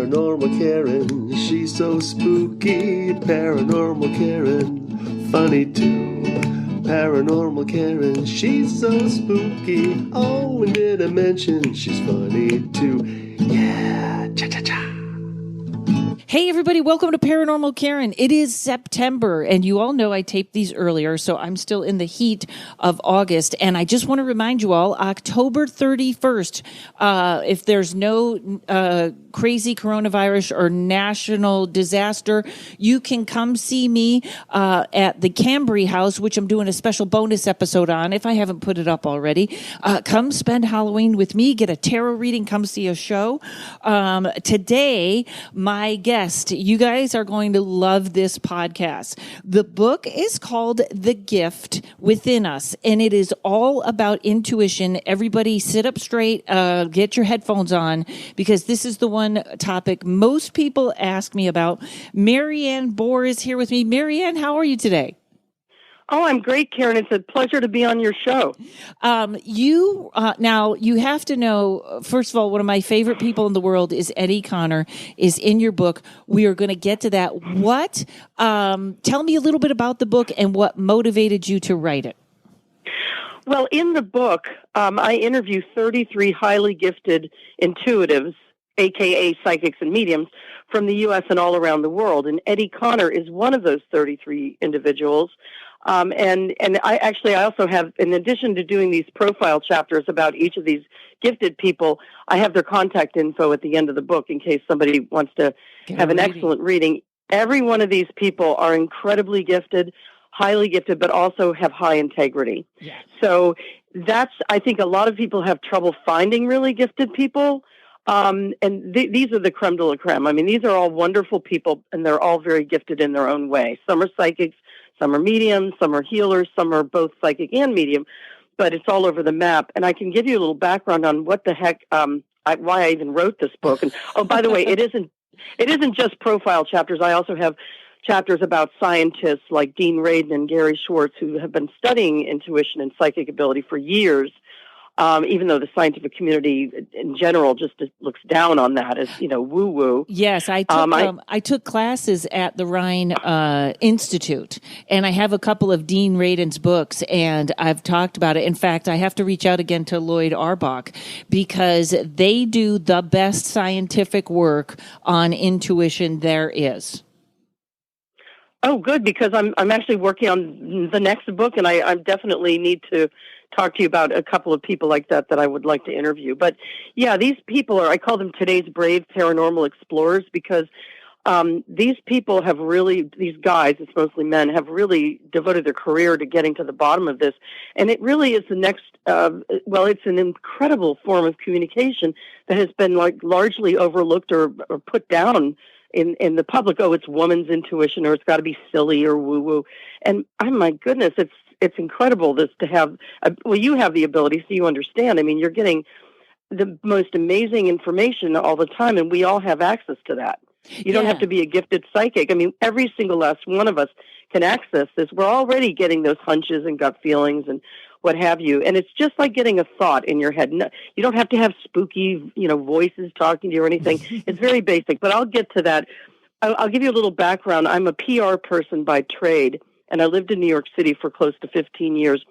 Paranormal Karen, she's so spooky. Paranormal Karen, funny too. Paranormal Karen, she's so spooky. Oh, and did I mention she's funny too? Yeah, cha-cha-cha. Hey everybody, welcome to Paranormal Karen. It is September, and you all know I taped these earlier, so I'm still in the heat of August. And I just want to remind you all, October 31st, if there's no crazy coronavirus or national disaster, you can come see me at the Cambry House, which I'm doing a special bonus episode on, if I haven't put it up already. Come spend Halloween with me, get a tarot reading, come see a show. Today, my guest, you guys are going to love this podcast. The book is called The Gift Within Us, and it is all about intuition. Everybody sit up straight, get your headphones on, because this is the one topic most people ask me about. Mary Ann Bohrer is here with me. Mary Ann, how are you today? Oh, I'm great, Karen. It's a pleasure to be on your show. Now you have to know, first of all, one of my favorite people in the world is Eddie Connor, is in your book. We are going to get to that. Tell me a little bit about the book and what motivated you to write it. Well, in the book, I interview 33 highly gifted intuitives, a.k.a. psychics and mediums, from the U.S. and all around the world. And Eddie Connor is one of those 33 individuals. And I also have, in addition to doing these profile chapters about each of these gifted people, I have their contact info at the end of the book in case somebody wants to have an excellent reading. Every one of these people are incredibly gifted, highly gifted, but also have high integrity. Yes. So I think a lot of people have trouble finding really gifted people. And these are the creme de la creme. I mean, these are all wonderful people, and they're all very gifted in their own way. Some are psychics, some are mediums, some are healers, some are both psychic and medium, but it's all over the map. And I can give you a little background on what the heck, why I even wrote this book. And oh, by the way, it isn't just profile chapters. I also have chapters about scientists like Dean Radin and Gary Schwartz, who have been studying intuition and psychic ability for years. Even though the scientific community in general just looks down on that as, woo-woo. Yes, I took classes at the Rhine Institute, and I have a couple of Dean Radin's books, and I've talked about it. In fact, I have to reach out again to Lloyd Auerbach because they do the best scientific work on intuition there is. Oh, good, because I'm actually working on the next book, and I definitely need to talk to you about a couple of people like that I would like to interview. But yeah, these people I call them today's brave paranormal explorers, because these people have really, these guys, it's mostly men, have really devoted their career to getting to the bottom of this. And it really is the next, it's an incredible form of communication that has been largely overlooked or put down in the public. Oh, it's woman's intuition, or it's got to be silly or woo-woo. And oh my goodness, it's incredible to have, you have the ability, so you understand. I mean, you're getting the most amazing information all the time, and we all have access to that. You don't have to be a gifted psychic. I mean, every single last one of us can access this. We're already getting those hunches and gut feelings and what have you. And it's just like getting a thought in your head. No, you don't have to have spooky, voices talking to you or anything. It's very basic, but I'll get to that. I'll give you a little background. I'm a PR person by trade, and I lived in New York City for close to 15 years.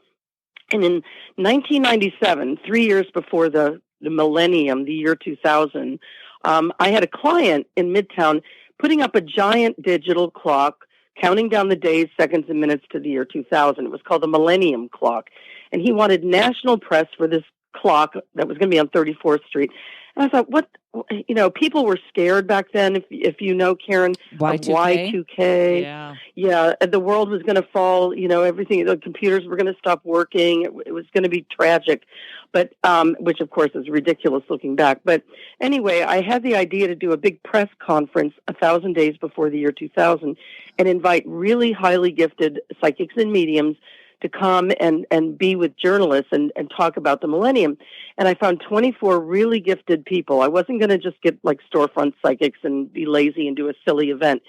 And in 1997, 3 years before the millennium, the year 2000, I had a client in Midtown putting up a giant digital clock, counting down the days, seconds, and minutes to the year 2000. It was called the Millennium Clock. And he wanted national press for this clock that was going to be on 34th Street. And I thought, people were scared back then, if you know, Karen, Y2K? of Y2K. Yeah, the world was going to fall, everything, the computers were going to stop working. It was going to be tragic, but which, of course, is ridiculous looking back. But anyway, I had the idea to do a big press conference 1,000 days before the year 2000 and invite really highly gifted psychics and mediums to come and be with journalists and talk about the millennium. And I found 24 really gifted people. I wasn't going to just get like storefront psychics and be lazy and do a silly event.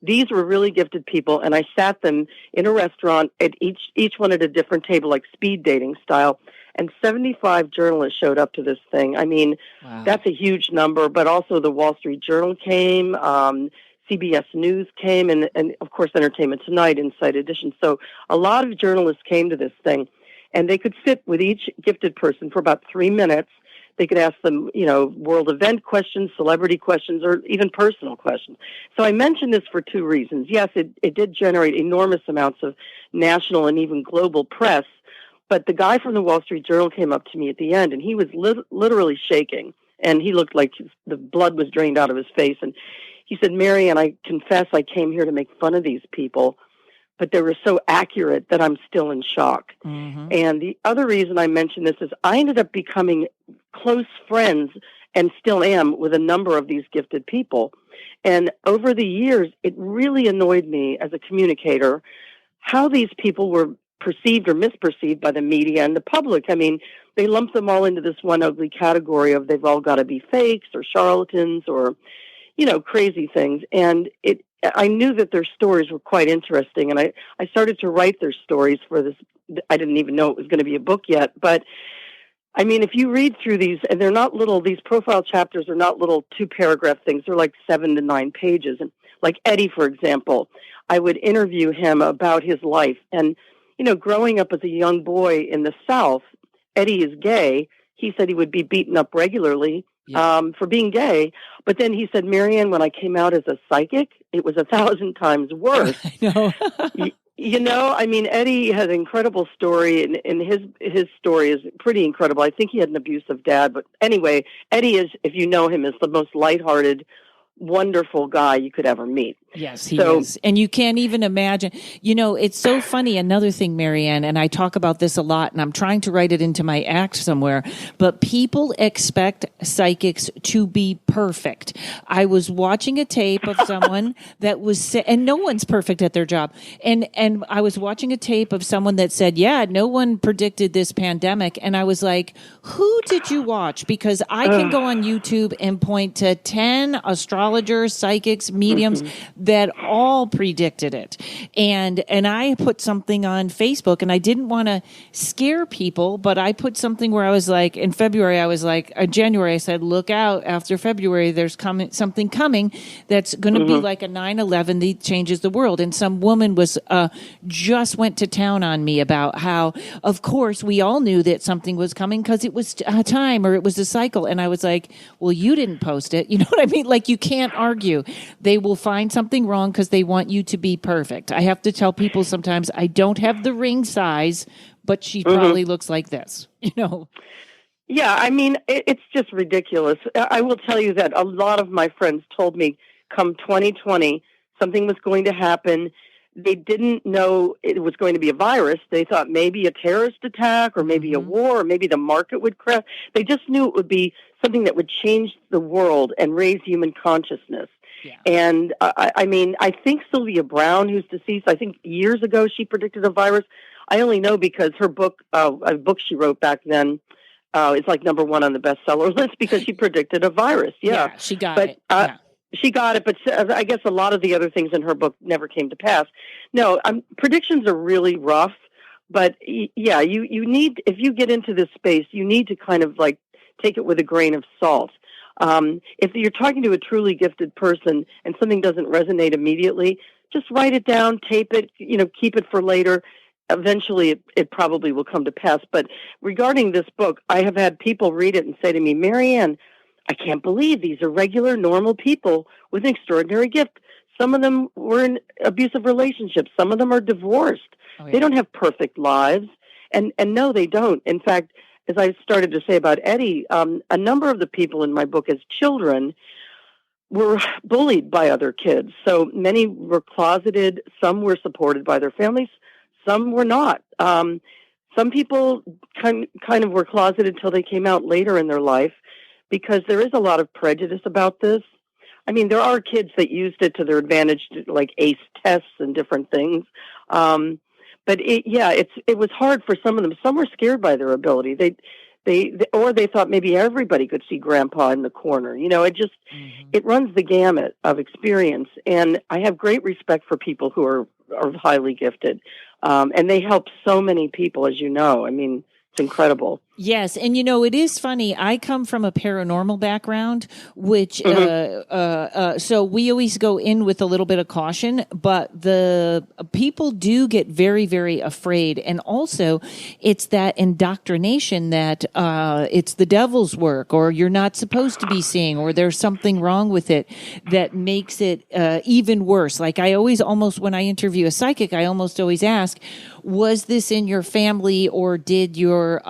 These were really gifted people, and I sat them in a restaurant at each one at a different table, like speed dating style. And 75 journalists showed up to this thing. I mean, Wow. that's a huge number, but also the Wall Street Journal came, CBS News came, and of course, Entertainment Tonight, Inside Edition. So a lot of journalists came to this thing, and they could sit with each gifted person for about 3 minutes. They could ask them, world event questions, celebrity questions, or even personal questions. So I mentioned this for two reasons. Yes, it did generate enormous amounts of national and even global press. But the guy from the Wall Street Journal came up to me at the end, and he was literally shaking, and he looked like the blood was drained out of his face. And he said, "Mary Ann, I confess I came here to make fun of these people, but they were so accurate that I'm still in shock." Mm-hmm. And the other reason I mention this is I ended up becoming close friends, and still am, with a number of these gifted people. And over the years, it really annoyed me as a communicator how these people were perceived or misperceived by the media and the public. I mean, they lump them all into this one ugly category of they've all got to be fakes or charlatans or, crazy things. And I knew that their stories were quite interesting, and I started to write their stories for this. I didn't even know it was going to be a book yet, but I mean, if you read through these, and they're not little, these profile chapters are not little 2-paragraph things. They're like 7 to 9 pages. And like Eddie, for example, I would interview him about his life. And growing up as a young boy in the South, Eddie is gay. He said he would be beaten up regularly for being gay. But then he said, "Mary Ann, when I came out as a psychic, it was 1,000 times worse." I know. I mean, Eddie has an incredible story, and his story is pretty incredible. I think he had an abusive dad. But anyway, Eddie is, if you know him, is the most lighthearted, wonderful guy you could ever meet. Yes, he is. And you can't even imagine. It's so funny. Another thing, Mary Ann, and I talk about this a lot, and I'm trying to write it into my act somewhere, but people expect psychics to be perfect. I was watching a tape of someone that was, and no one's perfect at their job. And I was watching a tape of someone that said, "Yeah, no one predicted this pandemic." And I was like, who did you watch? Because I can go on YouTube and point to 10 astrologers, psychics, mediums, that all predicted it. And I put something on Facebook, and I didn't want to scare people, but I put something where I was like, in February, January, I said, look out, after February, there's something coming that's going to be like a 9/11 that changes the world. And some woman was, just went to town on me about how, of course, we all knew that something was coming because it was a time or it was a cycle. And I was like, well, you didn't post it. You know what I mean? Like, you can't argue. They will find something wrong because they want you to be perfect. I have to tell people sometimes I don't have the ring size, but she probably looks like this, Yeah, I mean, it's just ridiculous. I will tell you that a lot of my friends told me come 2020, something was going to happen. They didn't know it was going to be a virus. They thought maybe a terrorist attack or maybe a war or maybe the market would crash. They just knew it would be something that would change the world and raise human consciousness. Yeah. And I mean, I think Sylvia Browne, who's deceased, I think years ago she predicted a virus. I only know because her book, a book she wrote back then, is like number 1 on the bestseller list because she predicted a virus. Yeah, she got it. She got it, but I guess a lot of the other things in her book never came to pass. No, predictions are really rough, but yeah, you need, if you get into this space, you need to kind of like take it with a grain of salt. If you're talking to a truly gifted person and something doesn't resonate immediately, just write it down, tape it, keep it for later. Eventually, it probably will come to pass. But regarding this book, I have had people read it and say to me, "Mary Ann, I can't believe these are regular, normal people with an extraordinary gift. Some of them were in abusive relationships. Some of them are divorced. Oh, yeah. They don't have perfect lives." And no, they don't. In fact, as I started to say about Eddie, a number of the people in my book as children were bullied by other kids. So many were closeted. Some were supported by their families. Some were not. Some people kind of were closeted until they came out later in their life because there is a lot of prejudice about this. I mean, there are kids that used it to their advantage, like ace tests and different things. But it was hard for some of them. Some were scared by their ability. or they thought maybe everybody could see Grandpa in the corner. It runs the gamut of experience, and I have great respect for people who are highly gifted, and they help so many people, as you know. I mean, it's incredible. Yes, and it is funny. I come from a paranormal background, which so we always go in with a little bit of caution, but the people do get very, very afraid, and also it's that indoctrination that it's the devil's work, or you're not supposed to be seeing, or there's something wrong with it that makes it even worse. Like I always, almost when I interview a psychic, I almost always ask, was this in your family, or did your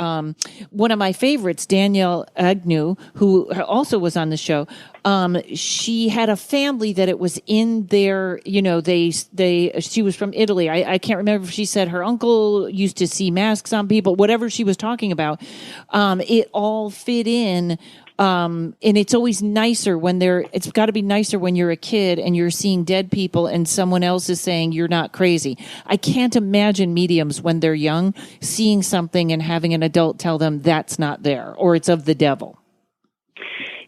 one of my favorites, Danielle Agnew, who also was on the show, she had a family that it was in their, she was from Italy. I can't remember if she said her uncle used to see masks on people, whatever she was talking about. It all fit in. And it's always nicer it's got to be nicer when you're a kid and you're seeing dead people and someone else is saying you're not crazy. I can't imagine mediums when they're young seeing something and having an adult tell them that's not there or it's of the devil.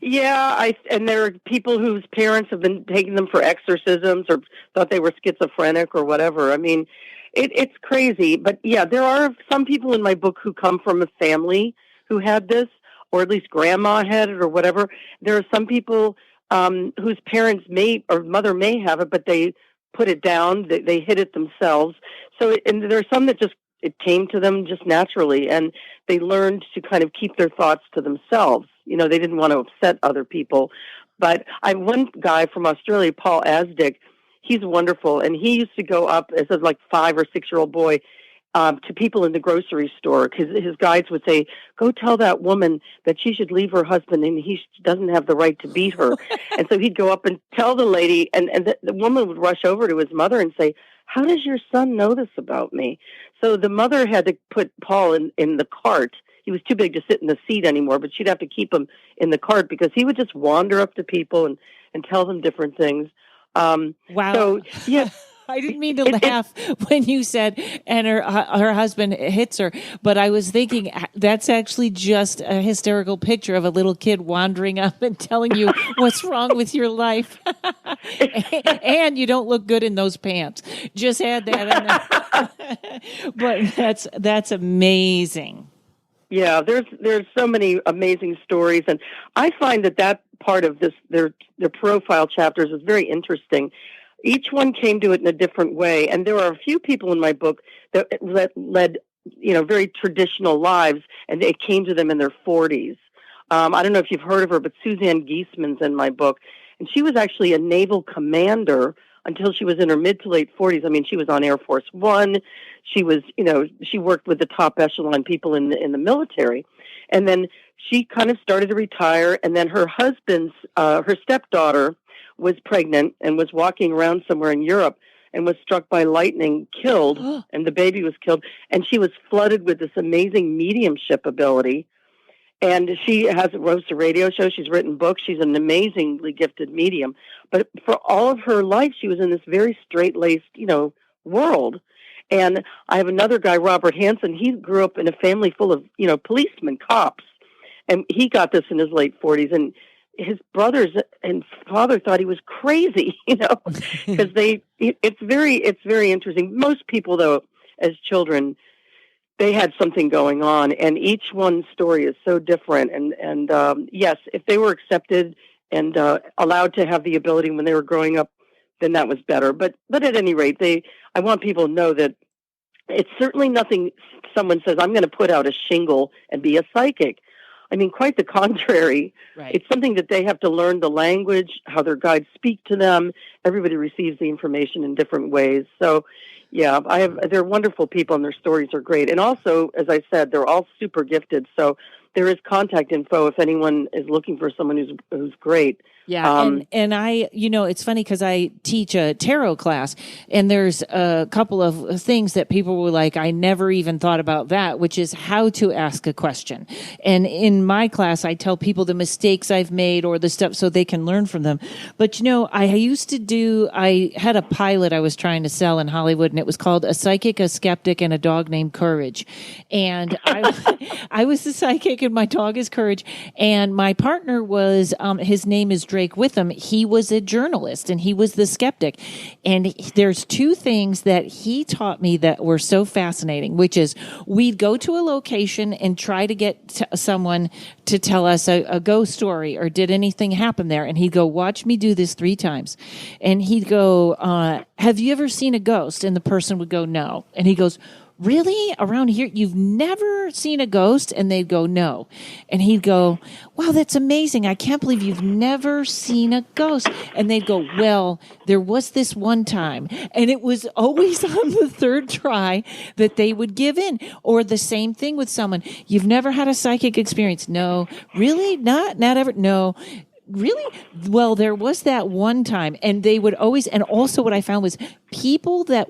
Yeah, and there are people whose parents have been taking them for exorcisms or thought they were schizophrenic or whatever. I mean, it's crazy. But yeah, there are some people in my book who come from a family who had this, or at least grandma had it or whatever. There are some people whose parents or mother may have it, but they put it down. They hid it themselves. And there are some that it came to them just naturally, and they learned to kind of keep their thoughts to themselves. They didn't want to upset other people. But one guy from Australia, Paul Asdick, he's wonderful, and he used to go up as a 5 or 6-year-old boy to people in the grocery store, because his guides would say, go tell that woman that she should leave her husband and he doesn't have the right to beat her. And so he'd go up and tell the lady, and the woman would rush over to his mother and say, how does your son know this about me? So the mother had to put Paul in the cart. He was too big to sit in the seat anymore, but she'd have to keep him in the cart because he would just wander up to people and tell them different things. Wow. So, yeah. I didn't mean to laugh when you said, and her husband hits her, but I was thinking that's actually just a hysterical picture of a little kid wandering up and telling you what's wrong with your life. And you don't look good in those pants. Just add that in there. But that's amazing. Yeah, there's so many amazing stories, and I find that part of this, their profile chapters, is very interesting. Each one came to it in a different way, and there are a few people in my book that led very traditional lives, and it came to them in their 40s. I don't know if you've heard of her, but Suzanne Giesman's in my book, and she was actually a naval commander until she was in her mid to late 40s. I mean, she was on Air Force One. She was, she worked with the top echelon people in the military, and then she kind of started to retire, and then her husband's, her stepdaughter was pregnant and was walking around somewhere in Europe and was struck by lightning, killed, and the baby was killed. And she was flooded with this amazing mediumship ability. And she hosts a radio show. She's written books. She's an amazingly gifted medium. But for all of her life, she was in this very straight-laced, world. And I have another guy, Robert Hansen. He grew up in a family full of, policemen, cops. And he got this in his late 40s. And his brothers and father thought he was crazy, because it's very interesting. Most people, though, as children, they had something going on, and each one's story is so different. And yes, if they were accepted and allowed to have the ability when they were growing up, then that was better. But at any rate, I want people to know that it's certainly nothing someone says, I'm going to put out a shingle and be a psychic. I mean, quite the contrary. Right. It's something that they have to learn the language, how their guides speak to them. Everybody receives the information in different ways. So, yeah, they're wonderful people, and their stories are great. And also, as I said, they're all super gifted. So there is contact info if anyone is looking for someone who's great. Yeah, and I, it's funny because I teach a tarot class, and there's a couple of things that people were like, I never even thought about that, which is how to ask a question. And in my class, I tell people the mistakes I've made or the stuff so they can learn from them. But, I had a pilot I was trying to sell in Hollywood, and it was called A Psychic, a Skeptic, and a Dog Named Courage. And I was the psychic, and my dog is Courage. And my partner was, his name is Drake Witham. He was a journalist and he was the skeptic. And there's two things that he taught me that were so fascinating, which is we'd go to a location and try to get someone to tell us a ghost story or did anything happen there. And he'd go, watch me do this 3 times. And he'd go, have you ever seen a ghost? And the person would go, no. And he goes, really? Around here, you've never seen a ghost? And they'd go, no. And he'd go, wow, that's amazing. I can't believe you've never seen a ghost. And they'd go, well, there was this one time. And it was always on the 3rd try that they would give in. Or the same thing with someone. You've never had a psychic experience? No. Really? Not ever? No. Really? Well, there was that one time, and they would always, and also what I found was people that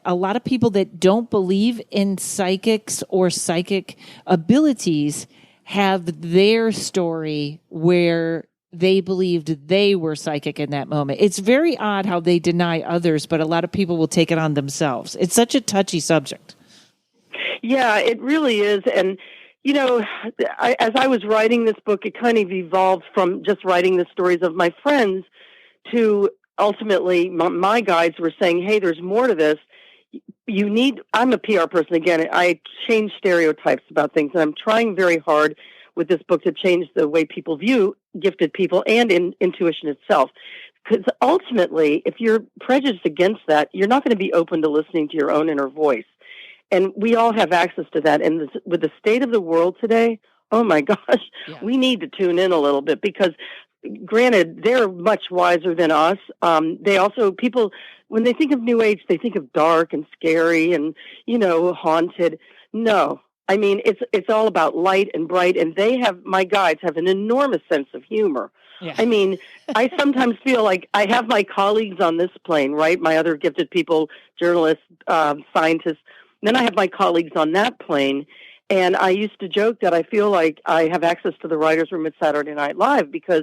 a lot of people that don't believe in psychics or psychic abilities have their story where they believed they were psychic in that moment. It's very odd how they deny others, but a lot of people will take it on themselves. It's such a touchy subject. Yeah, it really is. And as I was writing this book, it kind of evolved from just writing the stories of my friends to ultimately my guides were saying, hey, there's more to this. I'm a PR person. Again, I change stereotypes about things, and I'm trying very hard with this book to change the way people view gifted people and intuition itself. Because ultimately, if you're prejudiced against that, you're not going to be open to listening to your own inner voice. And we all have access to that. And with the state of the world today, oh my gosh, we need to tune in a little bit because, granted, they're much wiser than us. They also, people, when they think of New Age, they think of dark and scary and, haunted. No, I mean, it's all about light and bright. And my guides have an enormous sense of humor. Yeah. I mean, I sometimes feel like I have my colleagues on this plane, right? My other gifted people, journalists, scientists. Then I have my colleagues on that plane, and I used to joke that I feel like I have access to the writer's room at Saturday Night Live because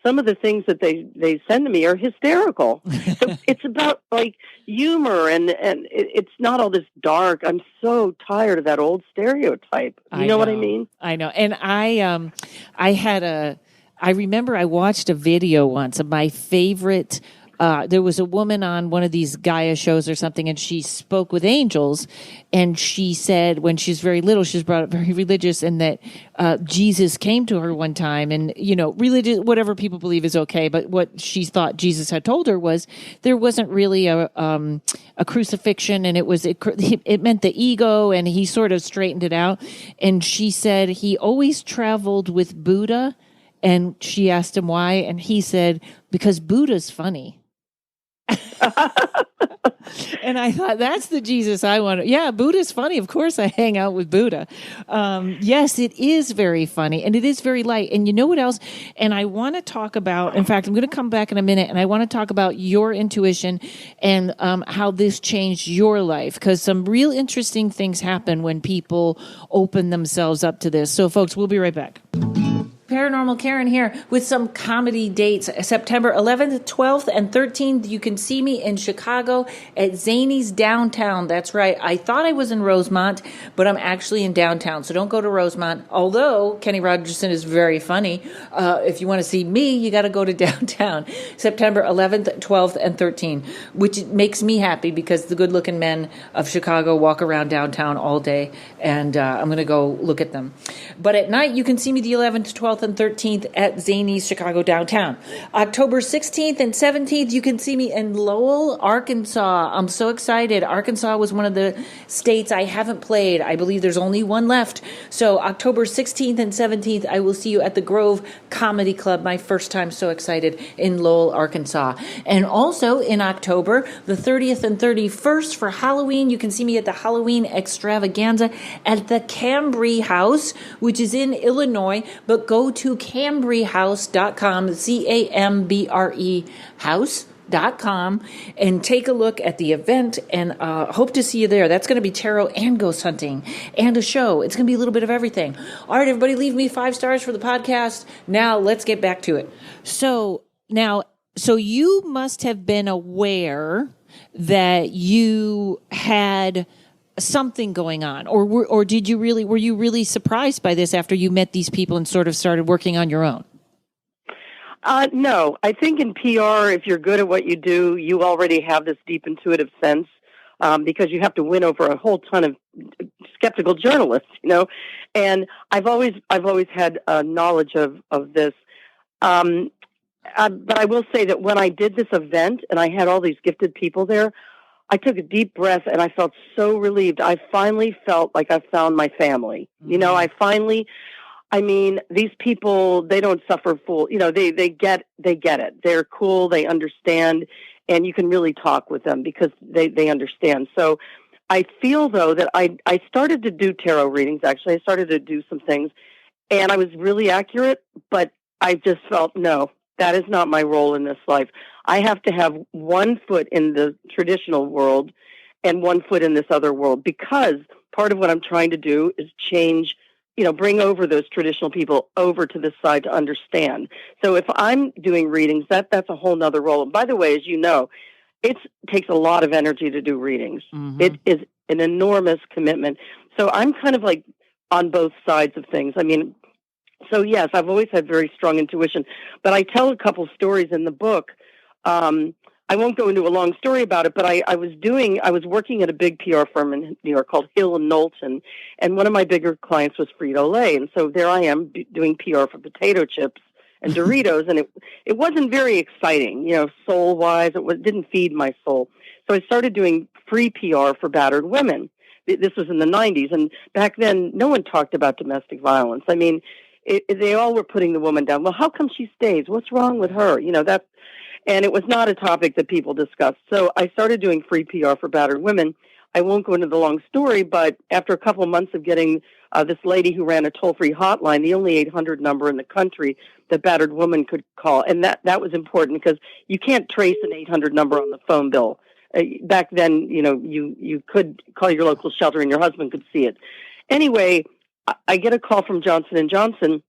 some of the things that they send to me are hysterical. So it's about like humor, and it's not all this dark. I'm so tired of that old stereotype. You know what I mean? I know. And I remember I watched a video once of my favorite. There was a woman on one of these Gaia shows or something, and she spoke with angels, and she said when she's very little, she was brought up very religious, and that Jesus came to her one time, and religious, whatever people believe is okay, but what she thought Jesus had told her was there wasn't really a crucifixion, and it meant the ego, and he sort of straightened it out, and she said he always traveled with Buddha, and she asked him why, and he said because Buddha's funny. And I thought, that's the Jesus I want. Yeah, Buddha's funny. Of course I hang out with Buddha. Yes, it is very funny, and it is very light. And you know what else? And I want to talk about, in fact, I'm going to come back in a minute, and I want to talk about your intuition and how this changed your life, because some real interesting things happen when people open themselves up to this. So, folks, we'll be right back. Paranormal Karen here with some comedy dates. September 11th, 12th, and 13th. You can see me in Chicago at Zany's downtown. That's right. I thought I was in Rosemont, but I'm actually in downtown. So don't go to Rosemont. Although Kenny Rogerson is very funny. If you want to see me, you got to go to downtown. September 11th, 12th, and 13th, which makes me happy because the good-looking men of Chicago walk around downtown all day, and I'm going to go look at them. But at night, you can see me the 11th, 12th, and 13th at Zany's Chicago downtown. October 16th and 17th, you can see me in Lowell, Arkansas. I'm so excited. Arkansas was one of the states I haven't played. I believe there's only one left. So October 16th and 17th, I will see you at the Grove Comedy Club. My first time, so excited, in Lowell, Arkansas. And also in October, the 30th and 31st for Halloween, you can see me at the Halloween Extravaganza at the Cambry House, which is in Illinois, but go go to cambrehouse.com, CAMBRE house.com, and take a look at the event, and hope to see you there. That's going to be tarot and ghost hunting and a show. It's going to be a little bit of everything. All right, everybody, leave me 5 stars for the podcast. Now let's get back to it. So you must have been aware that you had something going on, or were you really surprised by this after you met these people and sort of started working on your own? No, I think in PR, if you're good at what you do, you already have this deep intuitive sense, because you have to win over a whole ton of skeptical journalists, and I've always had knowledge of this. But I will say that when I did this event and I had all these gifted people there, I took a deep breath and I felt so relieved. I finally felt like I found my family. Mm-hmm. These people, they don't suffer full, they get it. They're cool. They understand, and you can really talk with them because they understand. So I feel though that I started to do tarot readings. Actually, I started to do some things and I was really accurate, but I just felt, no, that is not my role in this life. I have to have one foot in the traditional world and one foot in this other world, because part of what I'm trying to do is change, bring over those traditional people over to this side to understand. So if I'm doing readings, that's a whole nother role. And by the way, as you know, it takes a lot of energy to do readings. Mm-hmm. It is an enormous commitment. So I'm kind of like on both sides of things. So yes, I've always had very strong intuition, but I tell a couple stories in the book. I won't go into a long story about it, but I was working at a big PR firm in New York called Hill and Knowlton, and one of my bigger clients was Frito-Lay, and so there I am doing PR for potato chips and Doritos, and it wasn't very exciting, soul-wise. It didn't feed my soul. So I started doing free PR for battered women. This was in the 90s, and back then no one talked about domestic violence. They all were putting the woman down. Well, how come she stays? What's wrong with her? And it was not a topic that people discussed. So I started doing free PR for battered women. I won't go into the long story, but after a couple of months of getting this lady who ran a toll-free hotline, the only 800 number in the country that battered women could call, and that was important because you can't trace an 800 number on the phone bill. Back then, you could call your local shelter and your husband could see it. Anyway, I get a call from Johnson & Johnson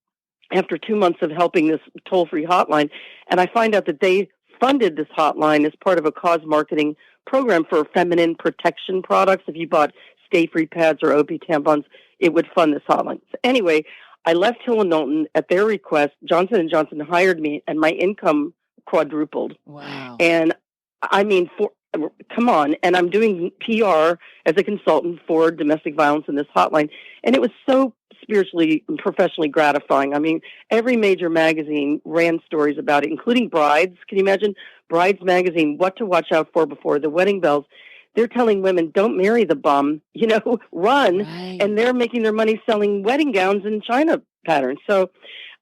after 2 months of helping this toll-free hotline, and I find out that they funded this hotline as part of a cause marketing program for feminine protection products. If you bought stay-free pads or OB tampons, it would fund this hotline. So anyway, I left Hill and Knowlton at their request. Johnson & Johnson hired me, and my income quadrupled. Wow. And come on, and I'm doing PR as a consultant for domestic violence in this hotline, and it was so spiritually and professionally gratifying. Every major magazine ran stories about it, including Brides. Can you imagine? Brides magazine, what to watch out for before the wedding bells. They're telling women, don't marry the bum, run. Right. And they're making their money selling wedding gowns in China patterns. So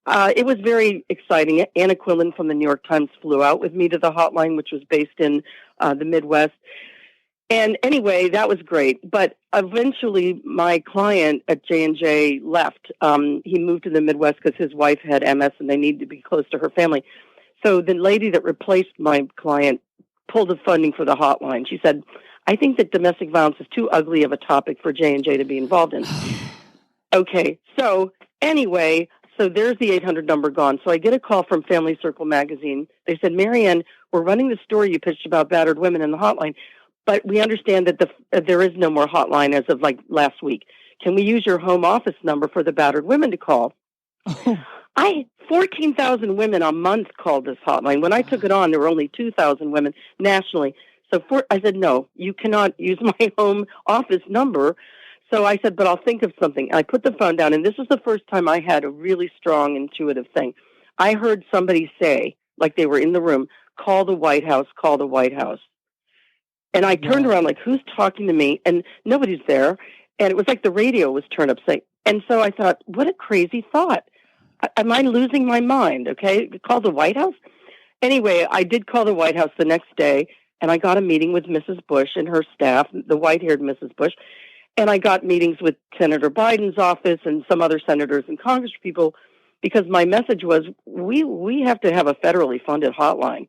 it was very exciting. Anna Quillen from the New York Times flew out with me to the hotline, which was based in the Midwest. And anyway, that was great. But eventually, my client at J&J left. He moved to the Midwest because his wife had MS and they needed to be close to her family. So the lady that replaced my client pulled the funding for the hotline. She said, I think that domestic violence is too ugly of a topic for J&J to be involved in. Okay, so anyway, so there's the 800 number gone. So I get a call from Family Circle magazine. They said, Mary Ann, we're running the story you pitched about battered women in the hotline, but we understand that there is no more hotline as of last week. Can we use your home office number for the battered women to call? 14,000 women a month called this hotline. When I took it on, there were only 2,000 women nationally. So I said, no, you cannot use my home office number. So I said, but I'll think of something. I put the phone down, and this was the first time I had a really strong intuitive thing. I heard somebody say, like they were in the room, call the White House, call the White House. And I turned around like, who's talking to me? And nobody's there. And it was like the radio was turned up. And so I thought, what a crazy thought. Am I losing my mind? Okay, call the White House? Anyway, I did call the White House the next day, and I got a meeting with Mrs. Bush and her staff, the white-haired Mrs. Bush. And I got meetings with Senator Biden's office and some other senators and Congress people, because my message was we have to have a federally funded hotline.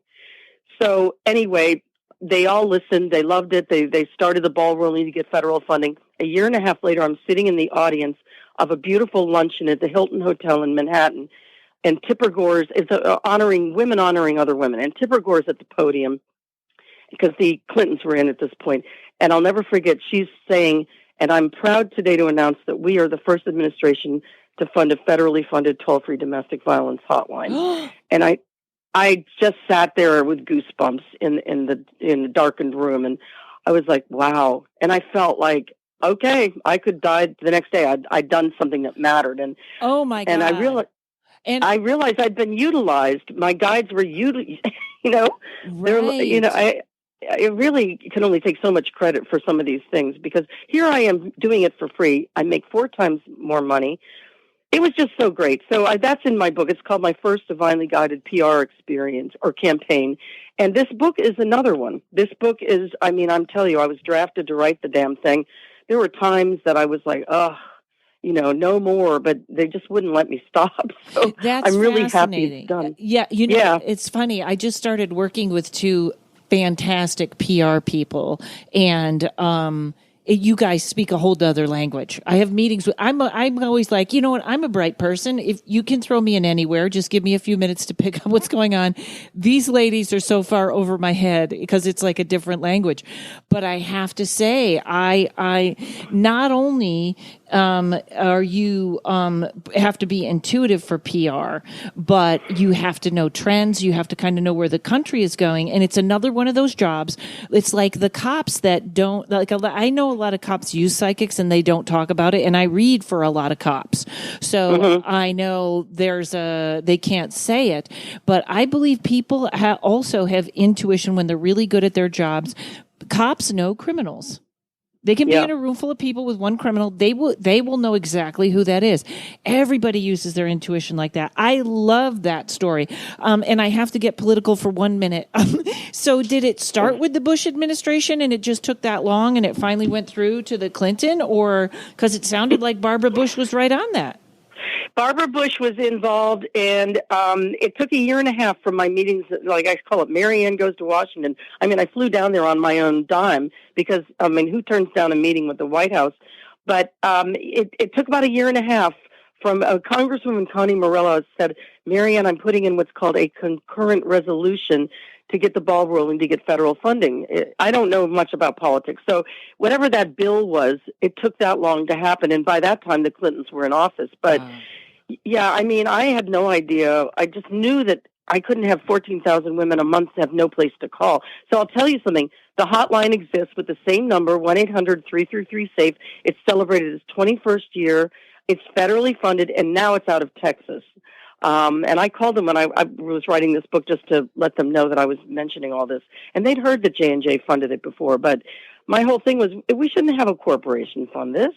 So anyway, they all listened. They loved it. They started the ball rolling to get federal funding. A year and a half later, I'm sitting in the audience of a beautiful luncheon at the Hilton Hotel in Manhattan, and Tipper Gore's is honoring other women, and Tipper Gore's at the podium because the Clintons were in at this point. And I'll never forget, she's saying, and I'm proud today to announce that we are the first administration to fund a federally funded toll-free domestic violence hotline. And I just sat there with goosebumps in the darkened room, and I was like, wow. And I felt like, okay, I could die the next day. I'd done something that mattered. And oh my God. And I realized I'd been utilized. My guides were utilized. Right. I really can only take so much credit for some of these things, because here I am doing it for free. I make 4 times more money. It was just so great. So that's in my book. It's called My First Divinely Guided PR Experience or Campaign. And this book is another one. This book is, I'm telling you, I was drafted to write the damn thing. There were times that I was like, no more, but they just wouldn't let me stop. So that's I'm really happy fascinating. it's done. Yeah, it's funny. I just started working with 2 fantastic PR people, and you guys speak a whole other language. I have meetings with, I'm always like, you know what? I'm a bright person. If you can throw me in anywhere, just give me a few minutes to pick up what's going on. These ladies are so far over my head because it's like a different language. But I have to say, I not only are you have to be intuitive for PR, but you have to know trends. You have to kind of know where the country is going. And it's another one of those jobs. It's like the cops that don't, like, I know a lot of cops use psychics and they don't talk about it. And I read for a lot of cops. So I know they can't say it, but I believe people also have intuition when they're really good at their jobs. Cops know criminals. They can be in a room full of people with one criminal. They will know exactly who that is. Everybody uses their intuition like that. I love that story. And I have to get political for 1 minute. So did it start with the Bush administration and it just took that long and it finally went through to the Clinton, or because it sounded like Barbara Bush was right on that? Barbara Bush was involved, and it took a year and a half from my meetings, like I call it Mary Ann Goes to Washington. I flew down there on my own dime because, who turns down a meeting with the White House? But it took about a year and a half from Congresswoman Connie Morello said, Mary Ann, I'm putting in what's called a concurrent resolution to get the ball rolling to get federal funding. I don't know much about politics. So whatever that bill was, it took that long to happen. And by that time, the Clintons were in office. But I had no idea. I just knew that I couldn't have 14,000 women a month to have no place to call. So I'll tell you something. The hotline exists with the same number, 1-800-333-SAFE. It's celebrated its 21st year. It's federally funded, and now it's out of Texas. And I called them when I was writing this book just to let them know that I was mentioning all this. And they'd heard that J&J funded it before. But my whole thing was, we shouldn't have a corporation fund this.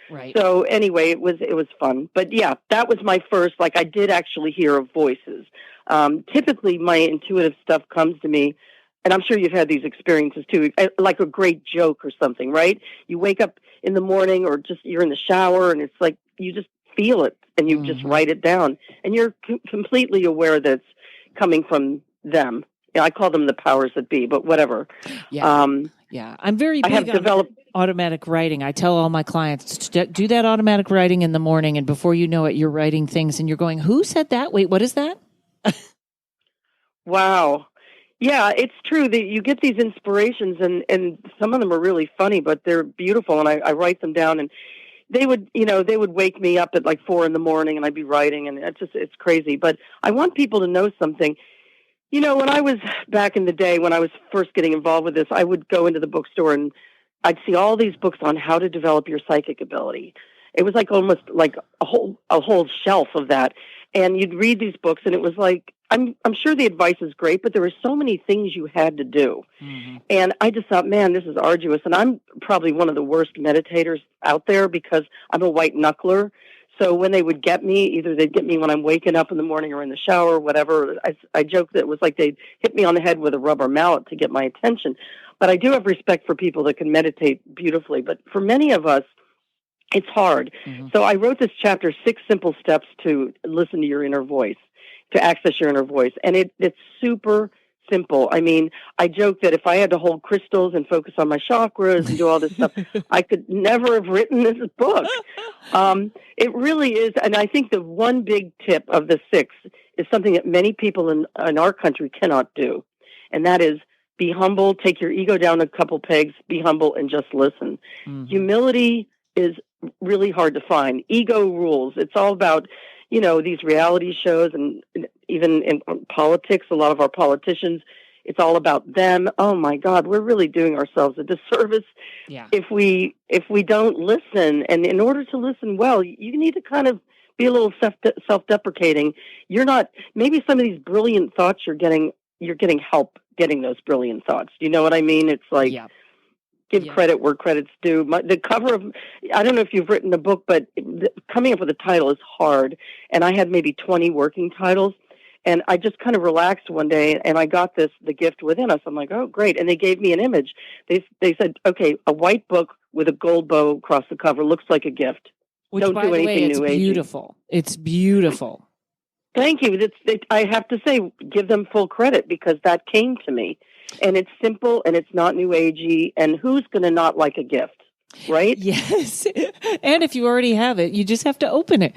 Right. So anyway, it was fun. But yeah, that was my first, I did actually hear of voices. Typically, my intuitive stuff comes to me, and I'm sure you've had these experiences too, like a great joke or something, right? You wake up in the morning or just you're in the shower, and it's like you just feel it, and you just write it down, and you're completely aware that it's coming from them. I call them the powers that be, but whatever. Yeah. I'm very big on automatic writing. I tell all my clients to do that automatic writing in the morning, and before you know it, you're writing things and you're going, who said that? Wait, what is that? Wow. Yeah, it's true that you get these inspirations, and some of them are really funny, but they're beautiful, and I write them down, and they would wake me up at 4 a.m, and I'd be writing, and it's crazy. But I want people to know something. When I was back in the day, when I was first getting involved with this, I would go into the bookstore and I'd see all these books on how to develop your psychic ability. It was almost like a whole shelf of that. And you'd read these books, and it was like, I'm sure the advice is great, but there were so many things you had to do. Mm-hmm. And I just thought, man, this is arduous. And I'm probably one of the worst meditators out there because I'm a white knuckler. So when they would get me, either they'd get me when I'm waking up in the morning or in the shower or whatever. I joke that it was like they'd hit me on the head with a rubber mallet to get my attention. But I do have respect for people that can meditate beautifully. But for many of us, It's hard. Mm-hmm. So I wrote this chapter, 6 Simple Steps to Listen to Your Inner Voice, to access your inner voice. And it's super simple. I mean, I joke that if I had to hold crystals and focus on my chakras and do all this stuff, I could never have written this book. It really is. And I think the one big tip of the 6 is something that many people in our country cannot do. And that is be humble, take your ego down a couple pegs, be humble, and just listen. Mm-hmm. Humility is really hard to find. Ego rules. It's all about, these reality shows, and even in politics, a lot of our politicians, it's all about them. Oh my God, we're really doing ourselves a disservice if we don't listen. And in order to listen well, you need to kind of be a little self-deprecating. You're not, maybe some of these brilliant thoughts you're getting help getting those brilliant thoughts. Do you know what I mean? It's like, give credit where credit's due. The cover of, I don't know if you've written a book, but coming up with a title is hard. And I had maybe 20 working titles. And I just kind of relaxed one day, and I got The Gift Within Us. I'm like, oh, great. And they gave me an image. They said, okay, a white book with a gold bow across the cover looks like a gift. Which, don't by do the anything way, it's new agey. beautiful. It's beautiful. Thank you. I have to say, give them full credit, because that came to me. And it's simple, and it's not new agey. And who's going to not like a gift, right? Yes. And if you already have it, you just have to open it.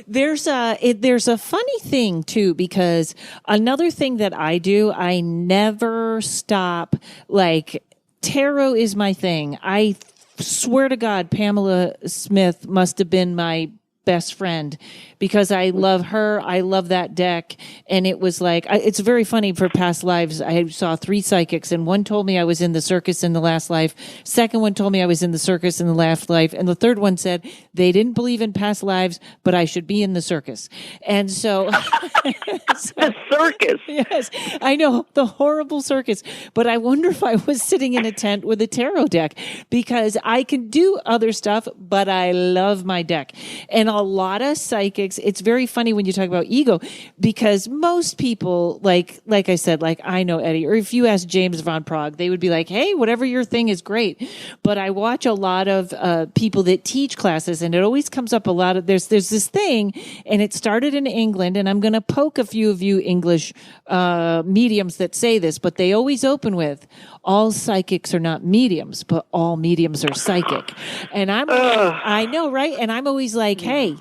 There's a funny thing, too, because another thing that I do, I never stop. Like, tarot is my thing. I swear to God, Pamela Smith must have been my best friend, because I love her. I love that deck. And it was like, it's very funny for past lives. I saw 3 psychics, and one told me I was in the circus in the last life. Second one told me I was in the circus in the last life. And the third one said they didn't believe in past lives, but I should be in the circus. And so, the circus. Yes, I know, the horrible circus. But I wonder if I was sitting in a tent with a tarot deck, because I can do other stuff, but I love my deck. And a lot of psychics, it's very funny when you talk about ego, because most people, like I said, like I know Eddie, or if you ask James Von Prague, they would be like, hey, whatever your thing is great. But I watch a lot of people that teach classes, and it always comes up a lot of, there's this thing, and it started in England, and I'm going to poke a few of you English mediums that say this, but they always open with, all psychics are not mediums, but all mediums are psychic. And I know, right? And I'm always like, hey,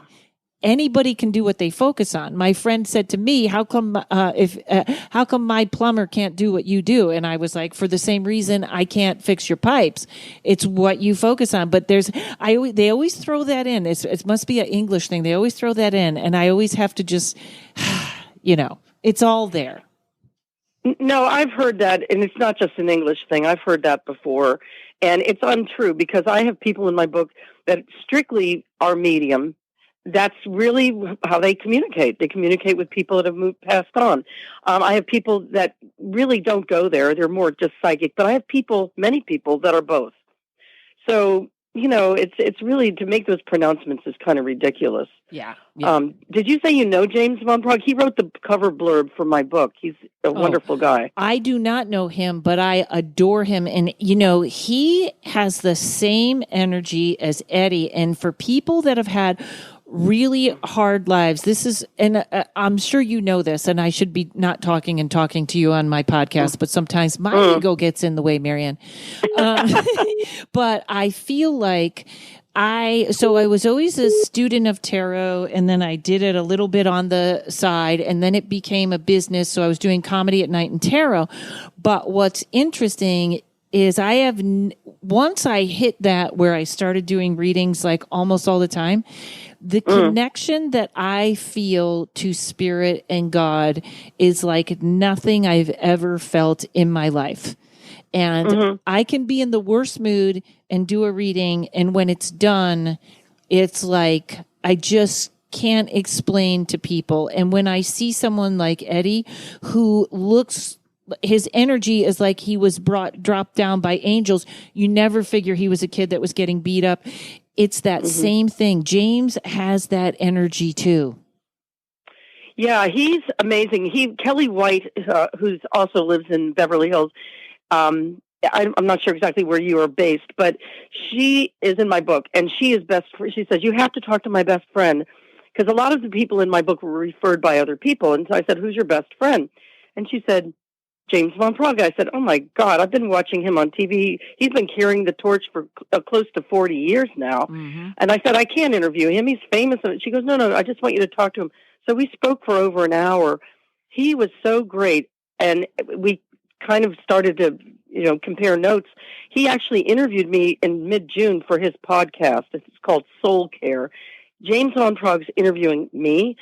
anybody can do what they focus on. My friend said to me, how come my plumber can't do what you do? And I was like, for the same reason I can't fix your pipes. It's what you focus on. But they always throw that in. It must be an English thing. They always throw that in. And I always have to just, it's all there. No, I've heard that, and it's not just an English thing. I've heard that before, and it's untrue, because I have people in my book that strictly are medium. That's really how they communicate. They communicate with people that have passed on. I have people that really don't go there. They're more just psychic, but I have many people that are both. So, it's really, to make those pronouncements is kind of ridiculous. Yeah. Did you say James Von Prague? He wrote the cover blurb for my book. He's a wonderful guy. I do not know him, but I adore him. And, he has the same energy as Eddie. And for people that have had really hard lives, this is, and I'm sure you know this, and I should be not talking to you on my podcast, but sometimes my ego gets in the way, Mary Ann. But I feel like I was always a student of tarot, and then I did it a little bit on the side, and then it became a business. So I was doing comedy at night and tarot. But what's interesting is once I hit that where I started doing readings like almost all the time, the connection that I feel to spirit and God is like nothing I've ever felt in my life. And I can be in the worst mood and do a reading, and when it's done, it's like I just can't explain to people. And when I see someone like Eddie, who looks, his energy is like he was dropped down by angels. You never figure he was a kid that was getting beat up. It's that same thing. James has that energy too. Yeah, he's amazing. Kelly White, who also lives in Beverly Hills, I'm not sure exactly where you are based, but she is in my book, and she is she says, you have to talk to my best friend, because a lot of the people in my book were referred by other people. And so I said, who's your best friend? And she said, James Von Praga. I said, oh my God, I've been watching him on TV. He's been carrying the torch for close to 40 years now. Mm-hmm. And I said, I can't interview him. He's famous. And she goes, no, I just want you to talk to him. So we spoke for over an hour. He was so great. And we kind of started to, compare notes. He actually interviewed me in mid-June for his podcast. It's called Soul Care. James Von Prague's interviewing me.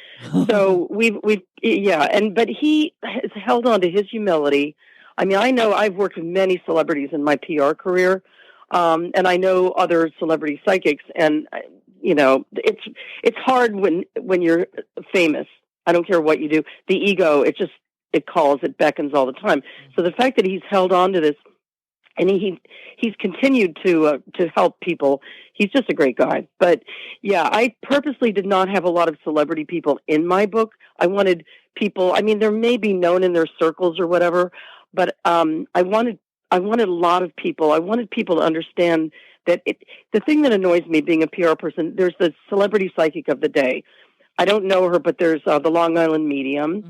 So but he has held on to his humility. I mean, I know I've worked with many celebrities in my PR career, and I know other celebrity psychics, and it's hard when you're famous. I don't care what you do. The ego, it beckons all the time. So the fact that he's held on to this, and he's continued to help people. He's just a great guy. But yeah, I purposely did not have a lot of celebrity people in my book. I wanted people. I mean, they're maybe known in their circles or whatever, but I wanted a lot of people. I wanted people to understand that the thing that annoys me, being a PR person, there's the celebrity psychic of the day. I don't know her, but there's the Long Island Medium.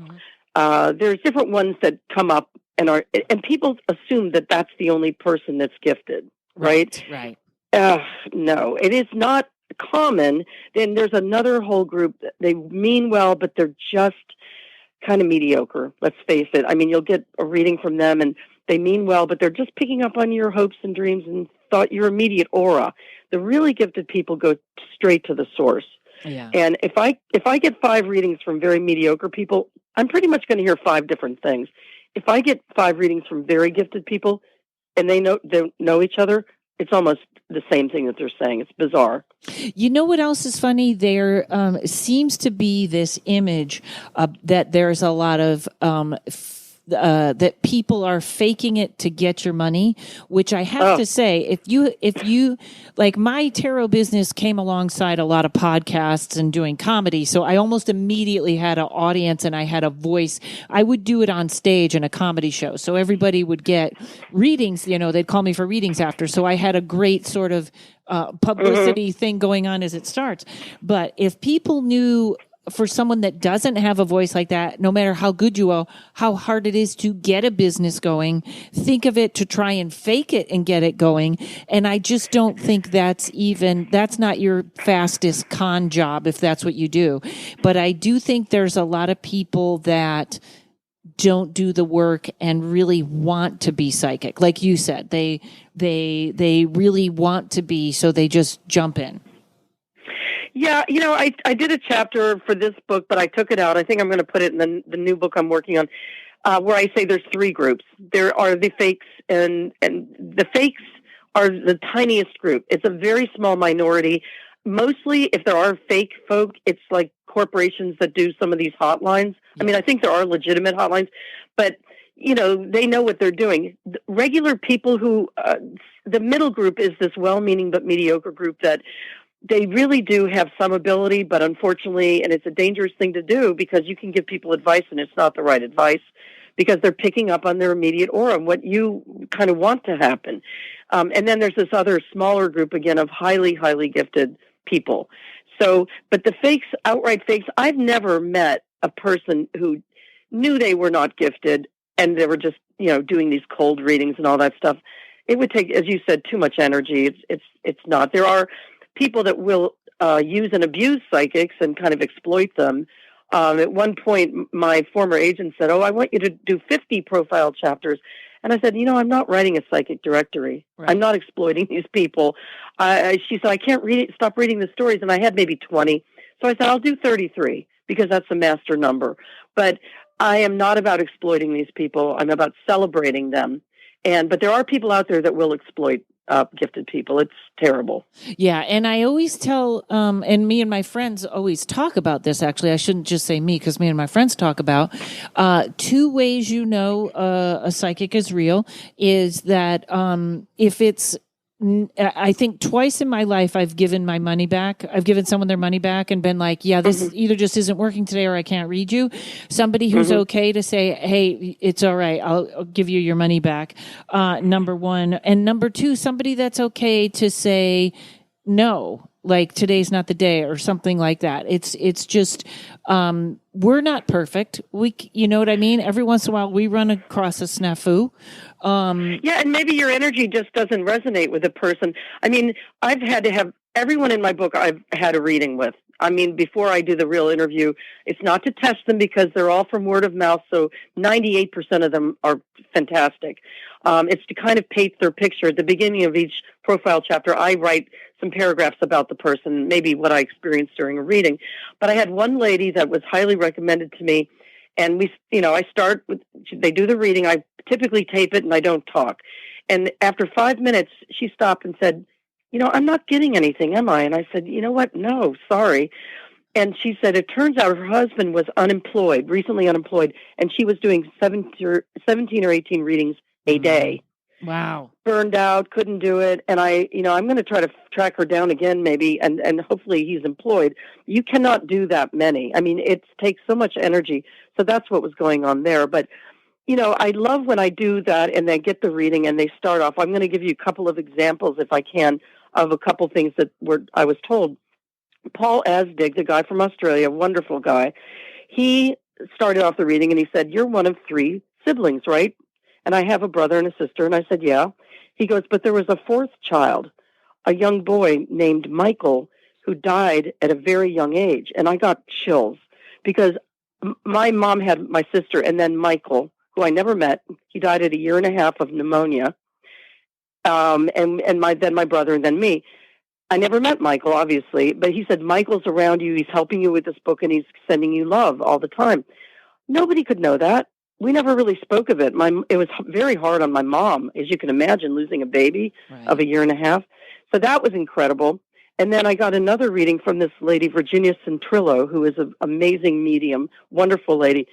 Mm-hmm. There's different ones that come up. And people assume that that's the only person that's gifted, right? Right. No, it is not common. Then there's another whole group. They mean well, but they're just kind of mediocre. Let's face it. I mean, you'll get a reading from them, and they mean well, but they're just picking up on your hopes and dreams and your immediate aura. The really gifted people go straight to the source. Yeah. And if I get 5 readings from very mediocre people, I'm pretty much going to hear 5 different things. If I get 5 readings from very gifted people and they know each other, it's almost the same thing that they're saying. It's bizarre. You know what else is funny? There seems to be this image that there's a lot of that people are faking it to get your money, which I have to say, if you like, my tarot business came alongside a lot of podcasts and doing comedy. So I almost immediately had an audience and I had a voice. I would do it on stage in a comedy show. So everybody would get readings, they'd call me for readings after. So I had a great sort of publicity thing going on as it starts. But if people knew, for someone that doesn't have a voice like that, no matter how good you are, how hard it is to get a business going, think of it to try and fake it and get it going. And I just don't think that's not your fastest con job if that's what you do. But I do think there's a lot of people that don't do the work and really want to be psychic. Like you said, they really want to be, so they just jump in. Yeah, I did a chapter for this book, but I took it out. I think I'm going to put it in the new book I'm working on, where I say there's 3 groups. There are the fakes, and the fakes are the tiniest group. It's a very small minority. Mostly, if there are fake folk, it's like corporations that do some of these hotlines. I mean, I think there are legitimate hotlines, but they know what they're doing. Regular people who, the middle group is this well-meaning but mediocre group that they really do have some ability, but unfortunately, and it's a dangerous thing to do because you can give people advice and it's not the right advice because they're picking up on their immediate aura and what you kind of want to happen. And then there's this other smaller group, again, of highly, highly gifted people. So, but the fakes, outright fakes, I've never met a person who knew they were not gifted and they were just, doing these cold readings and all that stuff. It would take, as you said, too much energy. It's not. There are people that will use and abuse psychics and kind of exploit them. At one point, my former agent said, I want you to do 50 profile chapters. And I said, I'm not writing a psychic directory. Right. I'm not exploiting these people. She said, I can't stop reading the stories. And I had maybe 20. So I said, I'll do 33 because that's the master number. But I am not about exploiting these people. I'm about celebrating them. But there are people out there that will exploit gifted people. It's terrible. Yeah. And I always tell, and me and my friends always talk about this, actually. I shouldn't just say me because me and my friends talk about 2 ways a psychic is real is that if it's I think twice in my life I've given my money back. I've given someone their money back and been like, yeah, this either just isn't working today or I can't read you. Somebody who's okay to say, hey, it's all right. I'll give you your money back. Number one. And number two, somebody that's okay to say no, like today's not the day or something like that. It's just, we're not perfect. You know what I mean? Every once in a while we run across a snafu. Yeah, and maybe your energy just doesn't resonate with a person. I mean, I've had to have everyone in my book I've had a reading with. I mean, before I do the real interview, it's not to test them because they're all from word of mouth, so 98% of them are fantastic. It's to kind of paint their picture. At the beginning of each profile chapter, I write some paragraphs about the person, maybe what I experienced during a reading. But I had one lady that was highly recommended to me, and I start with, they do the reading. I typically tape it and I don't talk. And after 5 minutes, she stopped and said, I'm not getting anything, am I? And I said, you know what? No, sorry. And she said, it turns out her husband was unemployed, recently unemployed, and she was doing 17 or 18 readings a day. Wow. Burned out, couldn't do it. And I'm going to try to track her down again maybe, and hopefully he's employed. You cannot do that many. I mean, it takes so much energy. So that's what was going on there. But, I love when I do that and they get the reading and they start off. I'm going to give you a couple of examples, if I can, of a couple things that I was told. Paul Asdig, the guy from Australia, wonderful guy, he started off the reading and he said, you're one of 3 siblings, right? And I have a brother and a sister. And I said, yeah. He goes, but there was a 4th child, a young boy named Michael, who died at a very young age. And I got chills because my mom had my sister and then Michael, who I never met. He died at 1.5 years of pneumonia. And my brother and then me. I never met Michael, obviously, but he said, Michael's around you. He's helping you with this book and he's sending you love all the time. Nobody could know that. We never really spoke of it. It was very hard on my mom, as you can imagine, losing a baby of 1.5 years. So that was incredible. And then I got another reading from this lady, Virginia Centrillo, who is an amazing medium, wonderful lady.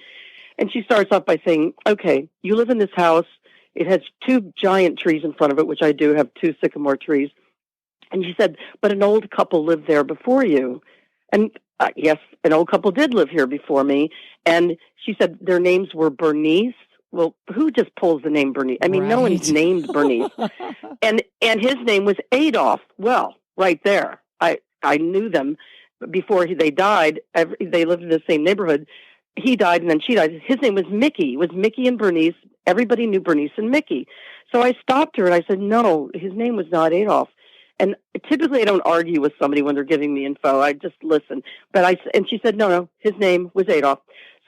And she starts off by saying, okay, you live in this house. It has 2 giant trees in front of it, which I do have 2 sycamore trees. And she said, but an old couple lived there before you. And yes, an old couple did live here before me. And she said their names were Bernice. Well, who just pulls the name Bernice? I mean, No one's named Bernice. and his name was Adolf. Well, right there. I knew them before they died. They lived in the same neighborhood. He died and then she died. His name was Mickey. It was Mickey and Bernice. Everybody knew Bernice and Mickey. So I stopped her and I said, no, his name was not Adolf. And typically I don't argue with somebody when they're giving me info. I just listen. And she said, no, his name was Adolf.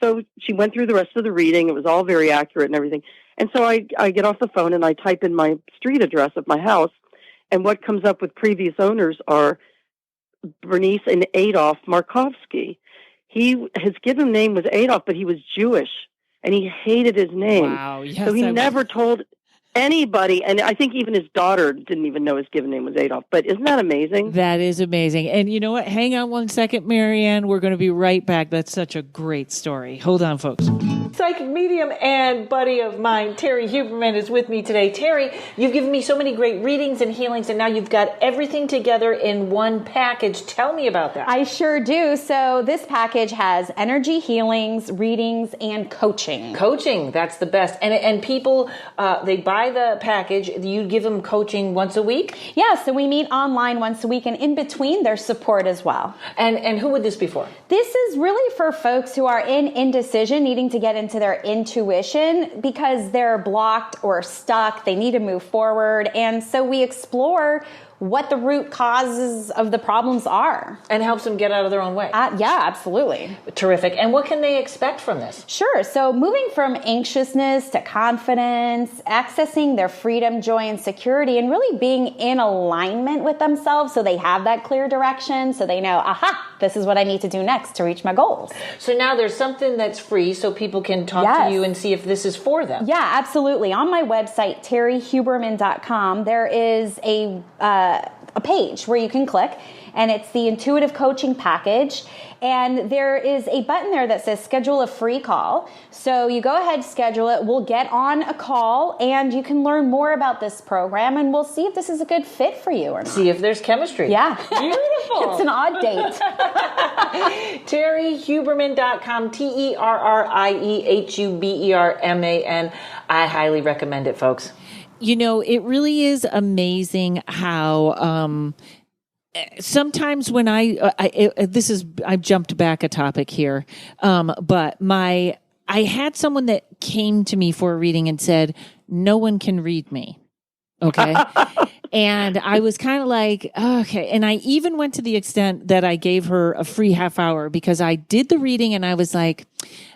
So she went through the rest of the reading. It was all very accurate and everything. And so I get off the phone and I type in my street address of my house. And what comes up with previous owners are Bernice and Adolf Markovsky. His given name was Adolf, but he was Jewish and he hated his name. Wow. Yes, so he never told anybody, and I think even his daughter didn't even know his given name was Adolf. But isn't that amazing? That is amazing. And you know what? Hang on one second, Mary Ann. We're going to be right back. That's such a great story. Hold on, folks. Psychic medium and buddy of mine, Terry Huberman, is with me today. Terry, you've given me so many great readings and healings, and now you've got everything together in one package. Tell me about that. I sure do. So this package has energy healings, readings, and coaching. Coaching, that's the best. And people, they buy the package. You give them coaching once a week? Yeah, so we meet online once a week, and in between, there's support as well. And who would this be for? This is really for folks who are in indecision, needing to get into their intuition because they're blocked or stuck. They need to move forward. And so we explore what the root causes of the problems are. And helps them get out of their own way. Yeah, absolutely. Terrific. And what can they expect from this? Sure. So moving from anxiousness to confidence, accessing their freedom, joy, and security, and really being in alignment with themselves so they have that clear direction, so they know, aha, this is what I need to do next to reach my goals. So now there's something that's free so people can talk to you and see if this is for them. Yeah, absolutely. On my website, terryhuberman.com, there is a a page where you can click, and it's the intuitive coaching package. And there is a button there that says schedule a free call. So you go ahead, schedule it. We'll get on a call and you can learn more about this program, and we'll see if this is a good fit for you or not. See if there's chemistry. Yeah. Beautiful. It's an odd date. TerryHuberman.com, TerrieHuberman. I highly recommend it, folks. You know, it really is amazing how sometimes when I've jumped back a topic here, but I had someone that came to me for a reading and said, no one can read me. Okay. And I was kind of like, okay. And I even went to the extent that I gave her a free half hour because I did the reading and I was like,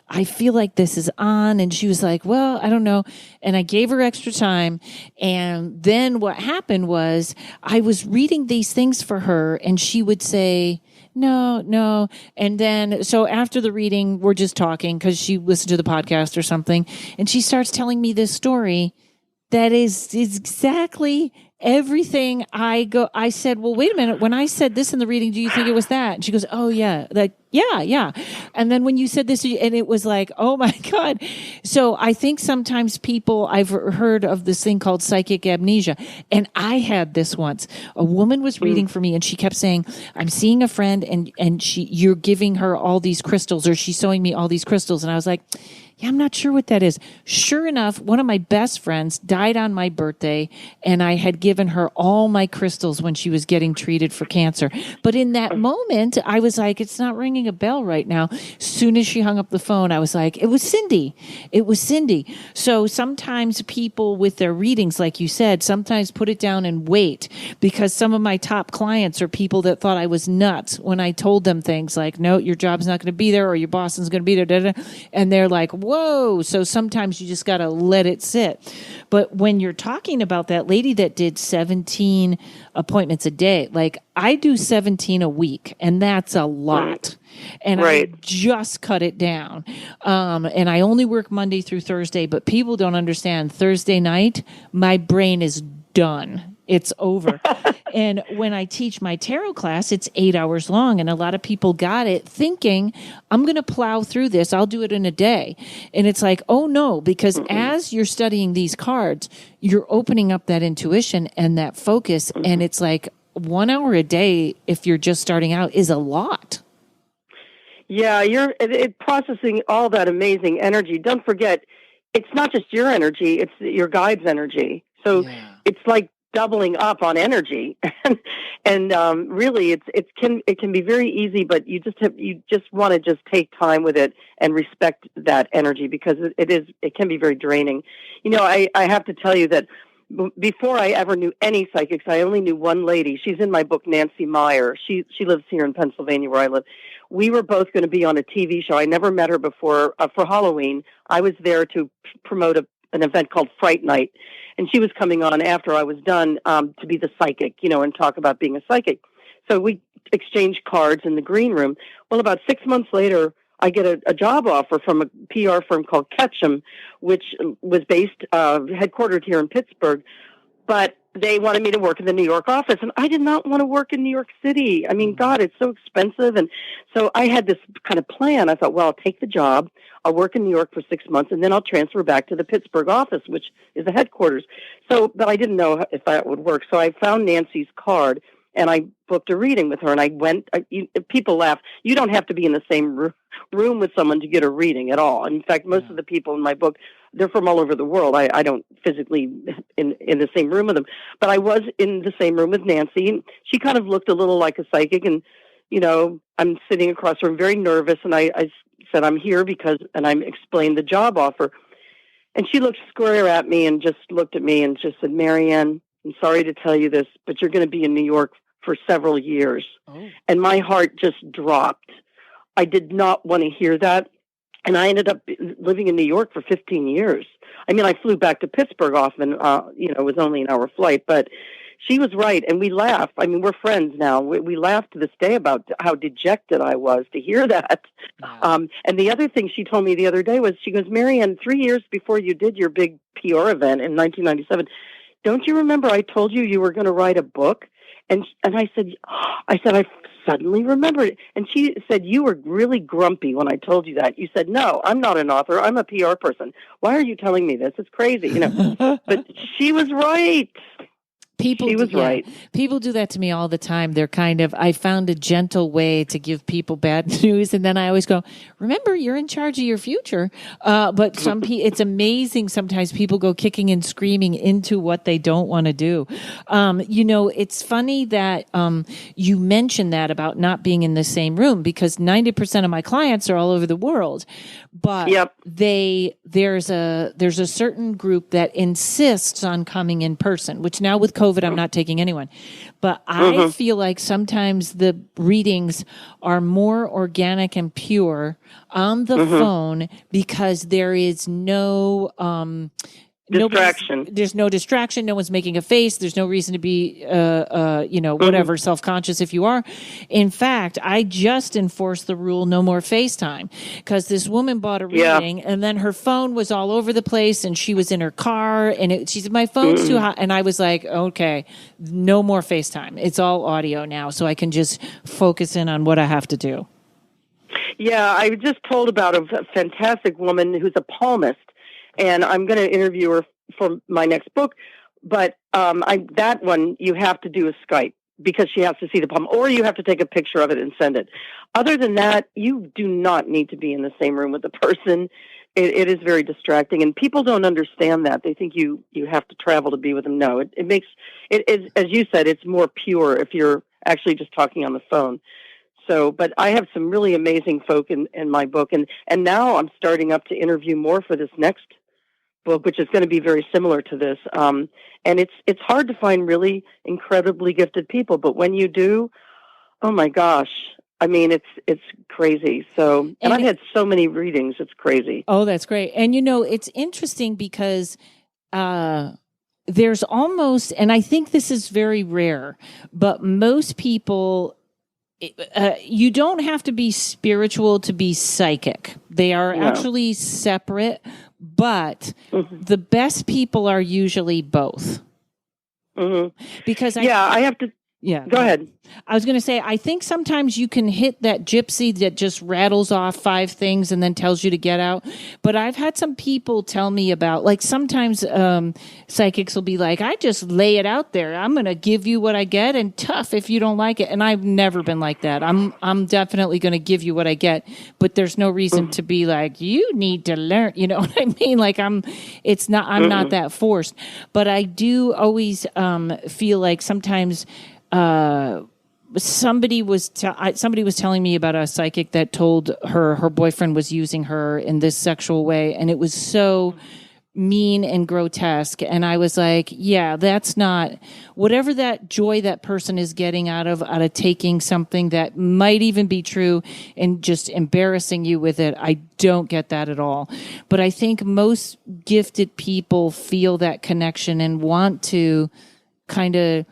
I feel like this is on. And she was like, well, I don't know. And I gave her extra time. And then what happened was I was reading these things for her and she would say, no. And then, so after the reading, we're just talking because she listened to the podcast or something. And she starts telling me this story that is exactly everything I said, well, wait a minute. When I said this in the reading, do you think it was that? And she goes, oh yeah. Like, yeah. And then when you said this, and it was like, oh my God. So I think sometimes I've heard of this thing called psychic amnesia. And I had this once. A woman was reading for me and she kept saying, I'm seeing a friend and you're giving her all these crystals, or she's showing me all these crystals. And I was like, yeah, I'm not sure what that is. Sure enough, one of my best friends died on my birthday, and I had given her all my crystals when she was getting treated for cancer. But in that moment, I was like, it's not ringing a bell right now. Soon as she hung up the phone, I was like, it was Cindy. So sometimes people with their readings, like you said, sometimes put it down and wait, because some of my top clients are people that thought I was nuts when I told them things like, no, your job's not going to be there, or your boss isn't going to be there. And they're like, whoa. So sometimes you just got to let it sit. But when you're talking about that lady that did 17 appointments a day, like I do 17 a week, and that's a lot. And I just cut it down. And I only work Monday through Thursday, but people don't understand. Thursday night, my brain is done. It's over. And when I teach my tarot class, it's 8 hours long. And a lot of people got it thinking, I'm going to plow through this. I'll do it in a day. And it's like, oh no, because as you're studying these cards, you're opening up that intuition and that focus. And it's like 1 hour a day, if you're just starting out, is a lot. Yeah, you're processing all that amazing energy. Don't forget, it's not just your energy, it's your guide's energy. So it's like doubling up on energy. And really it can be very easy, but you just want to just take time with it and respect that energy, because it can be very draining. You know, I have to tell you that before I ever knew any psychics, I only knew one lady. She's in my book, Nancy Meyer. She lives here in Pennsylvania where I live. We were both going to be on a TV show. I never met her before. For Halloween, I was there to promote an event called Fright Night, and she was coming on after I was done to be the psychic, and talk about being a psychic. So we exchanged cards in the green room. Well, about 6 months later, I get a job offer from a PR firm called Ketchum, which was based, headquartered here in Pittsburgh, but they wanted me to work in the New York office, and I did not want to work in New York City. I mean, God, it's so expensive. And so I had this kind of plan. I thought, well, I'll take the job. I'll work in New York for 6 months, and then I'll transfer back to the Pittsburgh office, which is the headquarters. But I didn't know if that would work. So I found Nancy's card, and I booked a reading with her, and I went. People laugh. You don't have to be in the same room with someone to get a reading at all. In fact, most of the people in my book, they're from all over the world. I don't physically in the same room with them, but I was in the same room with Nancy, and she kind of looked a little like a psychic. And I'm sitting across her, I'm very nervous, and I said, I'm here and I explained the job offer, and she looked square at me and just looked at me and just said, Mary Ann, I'm sorry to tell you this, but you're going to be in New York for several years. Oh. And my heart just dropped. I did not want to hear that. And I ended up living in New York for 15 years. I mean, I flew back to Pittsburgh often, it was only an hour flight, but she was right. And we laugh. I mean, we're friends now. We laugh to this day about how dejected I was to hear that. Wow. And the other thing she told me the other day was, she goes, Mary Ann, 3 years before you did your big PR event in 1997, don't you remember I told you were going to write a book? And I suddenly remembered it. And she said, you were really grumpy when I told you that. You said, no, I'm not an author. I'm a PR person. Why are you telling me this? It's crazy, But she was right. Right. People do that to me all the time. They're I found a gentle way to give people bad news. And then I always go, remember, you're in charge of your future. But it's amazing. Sometimes people go kicking and screaming into what they don't want to do. It's funny that you mentioned that about not being in the same room, because 90% of my clients are all over the world. But yep. there's a certain group that insists on coming in person, which now with COVID, I'm not taking anyone. But I feel like sometimes the readings are more organic and pure on the phone, because there is no distraction. There's no distraction. No one's making a face. There's no reason to be, whatever, self-conscious if you are. In fact, I just enforced the rule, no more FaceTime, because this woman bought a reading and then her phone was all over the place and she was in her car and she said, my phone's too hot. And I was like, okay, no more FaceTime. It's all audio now, so I can just focus in on what I have to do. Yeah, I was just told about a fantastic woman who's a palmist, and I'm going to interview her for my next book. But that one, you have to do a Skype, because she has to see the palm, or you have to take a picture of it and send it. Other than that, you do not need to be in the same room with the person. It is very distracting, and people don't understand that. They think you have to travel to be with them. No, it makes it, as you said, it's more pure if you're actually just talking on the phone. So, but I have some really amazing folk in my book, and now I'm starting up to interview more for this next book, which is going to be very similar to this. And it's hard to find really incredibly gifted people, but when you do, oh my gosh, I mean, it's crazy. So, and I've had so many readings, it's crazy. Oh, that's great. And it's interesting because there's almost, and I think this is very rare, but most people, you don't have to be spiritual to be psychic. They are actually separate, but the best people are usually both. Because I have to. Yeah. Go ahead. I was going to say, I think sometimes you can hit that gypsy that just rattles off 5 things and then tells you to get out. But I've had some people tell me about, like, sometimes psychics will be like, I just lay it out there. I'm going to give you what I get, and tough if you don't like it. And I've never been like that. I'm definitely going to give you what I get, but there's no reason to be like, you need to learn. You know what I mean? Like, I'm not that forced. But I do always feel like sometimes somebody was telling me about a psychic that told her boyfriend was using her in this sexual way, and it was so mean and grotesque. And I was like, yeah, that's not whatever that joy that person is getting out of taking something that might even be true and just embarrassing you with it. I don't get that at all. But I think most gifted people feel that connection and want to kind of,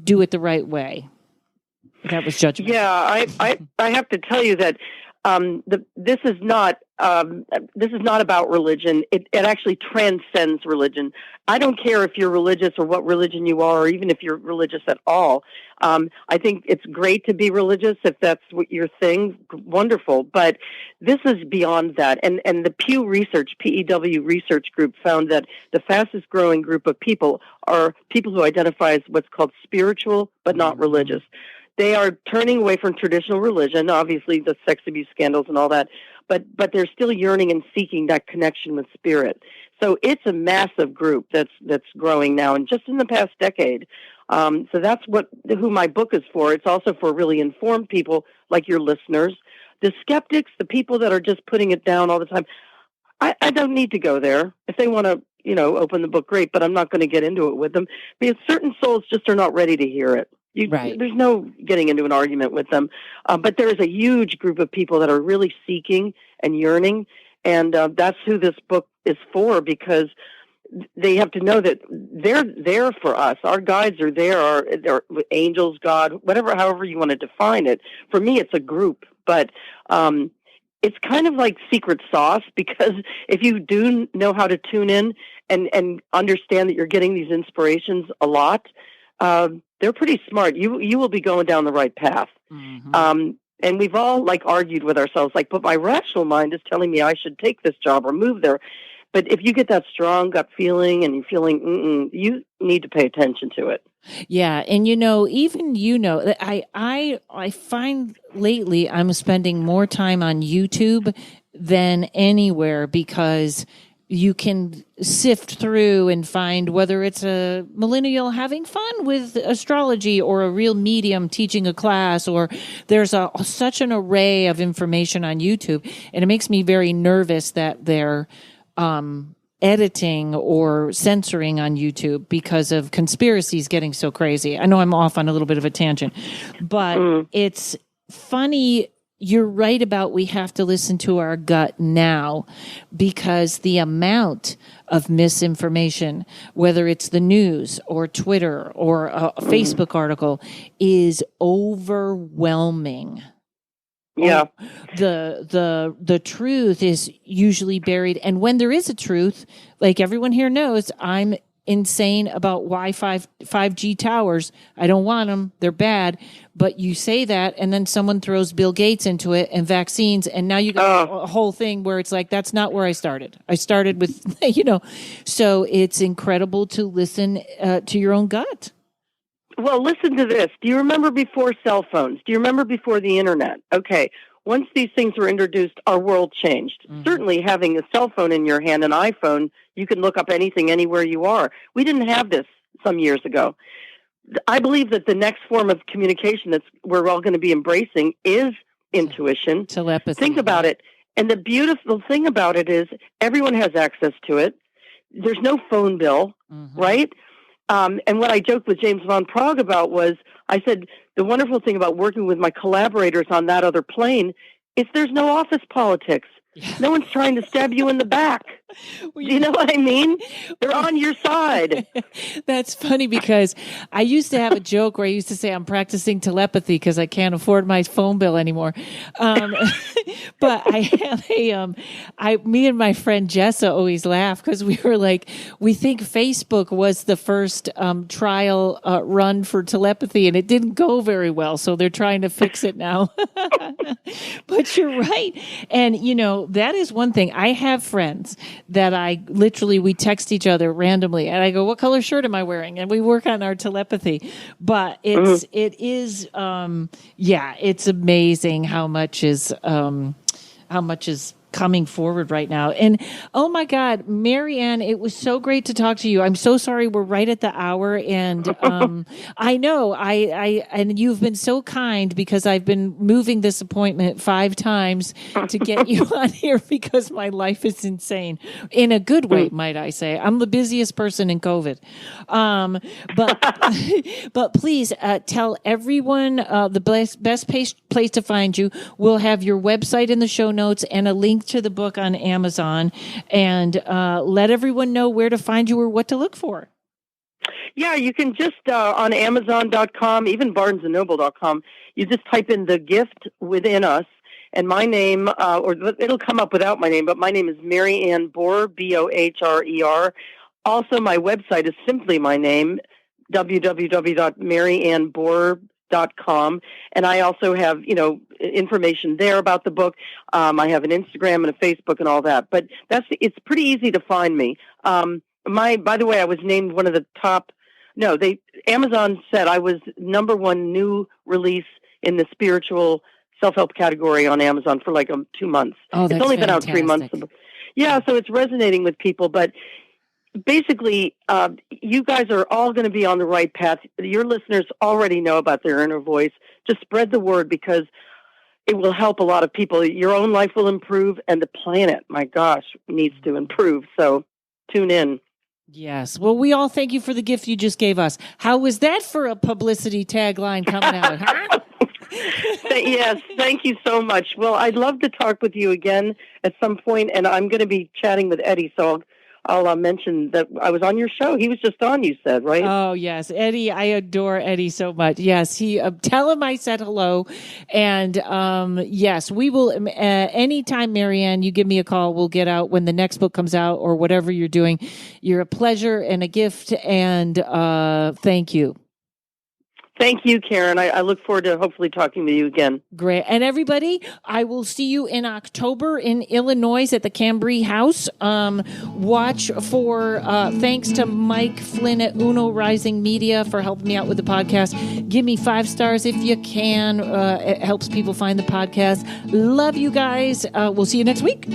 do it the right way. That was judgment. Yeah, I have to tell you that this is not about religion. It actually transcends religion. I don't care if you're religious or what religion you are, or even if you're religious at all. I think it's great to be religious if that's what your thing. Wonderful, but this is beyond that. And the Pew Research, PEW Research Group, found that the fastest growing group of people are people who identify as what's called spiritual but not religious. They are turning away from traditional religion, obviously the sex abuse scandals and all that, but they're still yearning and seeking that connection with spirit. So it's a massive group that's growing now, and just in the past decade. So that's who my book is for. It's also for really informed people like your listeners. The skeptics, the people that are just putting it down all the time, I don't need to go there. If they want to, open the book, great, but I'm not going to get into it with them, because certain souls just are not ready to hear it. Right. There's no getting into an argument with them. But there is a huge group of people that are really seeking and yearning, and that's who this book is for, because they have to know that they're there for us. Our guides are there, they're angels, God, however you want to define it. For me, it's a group, but it's kind of like secret sauce, because if you do know how to tune in and understand that you're getting these inspirations a lot, they're pretty smart. You will be going down the right path. And we've all like argued with ourselves, like, but my rational mind is telling me I should take this job or move there. But if you get that strong gut feeling and you're feeling, you need to pay attention to it. Yeah, and I find lately I'm spending more time on YouTube than anywhere because you can sift through and find whether it's a millennial having fun with astrology or a real medium teaching a class, or there's such an array of information on YouTube, and it makes me very nervous that they're editing or censoring on YouTube because of conspiracies getting so crazy. I know I'm off on a little bit of a tangent, but it's funny. You're right about we have to listen to our gut now, because the amount of misinformation, whether it's the news or Twitter or a Facebook article, is overwhelming. Yeah. The truth is usually buried. And when there is a truth, like everyone here knows, I'm insane about Wi-Fi 5G towers. I don't want them. They're bad. But you say that, and then someone throws Bill Gates into it and vaccines, and now you got a whole thing where it's like, that's not where I started. I started with, so it's incredible to listen to your own gut. Well, listen to this. Do you remember before cell phones? Do you remember before the internet? Okay. Once these things were introduced, our world changed. Certainly having a cell phone in your hand, an iPhone, you can look up anything anywhere you are. We didn't have this some years ago. I believe that the next form of communication we're all going to be embracing is intuition. Telepathy. Think about it. And the beautiful thing about it is everyone has access to it. There's no phone bill, right? And what I joked with James Van Prague about was, I said, the wonderful thing about working with my collaborators on that other plane is there's no office politics. No one's trying to stab you in the back. Do you know what I mean? They're on your side. That's funny because I used to have a joke where I used to say I'm practicing telepathy because I can't afford my phone bill anymore. But I have me and my friend Jessa always laugh because we were like, we think Facebook was the first trial run for telepathy, and it didn't go very well. So they're trying to fix it now. But you're right. And, that is one thing. I have friends that we text each other randomly, and I go, what color shirt am I wearing? And we work on our telepathy. But it's amazing how much is coming forward right now. And oh my God, Mary Ann, it was so great to talk to you. I'm so sorry we're right at the hour, and I know and you've been so kind because I've been moving this appointment 5 times to get you on here because my life is insane in a good way, might I say. I'm the busiest person in COVID. But please tell everyone the best place to find you. We'll have your website in the show notes and a link to the book on Amazon, and let everyone know where to find you or what to look for. Yeah, you can just on Amazon.com, even BarnesandNoble.com, you just type in The Gift Within Us, and my name, or it'll come up without my name, but my name is Mary Ann Bohrer, Bohrer. Also, my website is simply my name, www.maryannbohrer.com, and I also have, information there about the book. I have an Instagram and a Facebook and all that, but it's pretty easy to find me. By the way, I was named one of the top. Amazon said I was #1 new release in the spiritual self-help category on Amazon for like 2 months. Oh, that's it's only been out fantastic. 3 months. Yeah, so it's resonating with people, but basically, you guys are all going to be on the right path. Your listeners already know about their inner voice. Just spread the word because it will help a lot of people. Your own life will improve, and the planet, my gosh, needs to improve. So tune in. Yes. Well, we all thank you for the gift you just gave us. How was that for a publicity tagline coming out, huh? Yes, thank you so much. Well, I'd love to talk with you again at some point, and I'm going to be chatting with Eddie, so I'll mention that I was on your show. He was just on, you said, right? Oh, yes. Eddie, I adore Eddie so much. Yes, tell him I said hello. And yes, we will, anytime, Mary Ann, you give me a call, we'll get out when the next book comes out or whatever you're doing. You're a pleasure and a gift, and thank you. Thank you, Karen. I look forward to hopefully talking with you again. Great. And everybody, I will see you in October in Illinois at the Cambry House. Watch for, thanks to Mike Flynn at Uno Rising Media for helping me out with the podcast. Give me 5 stars if you can. It helps people find the podcast. Love you guys. We'll see you next week.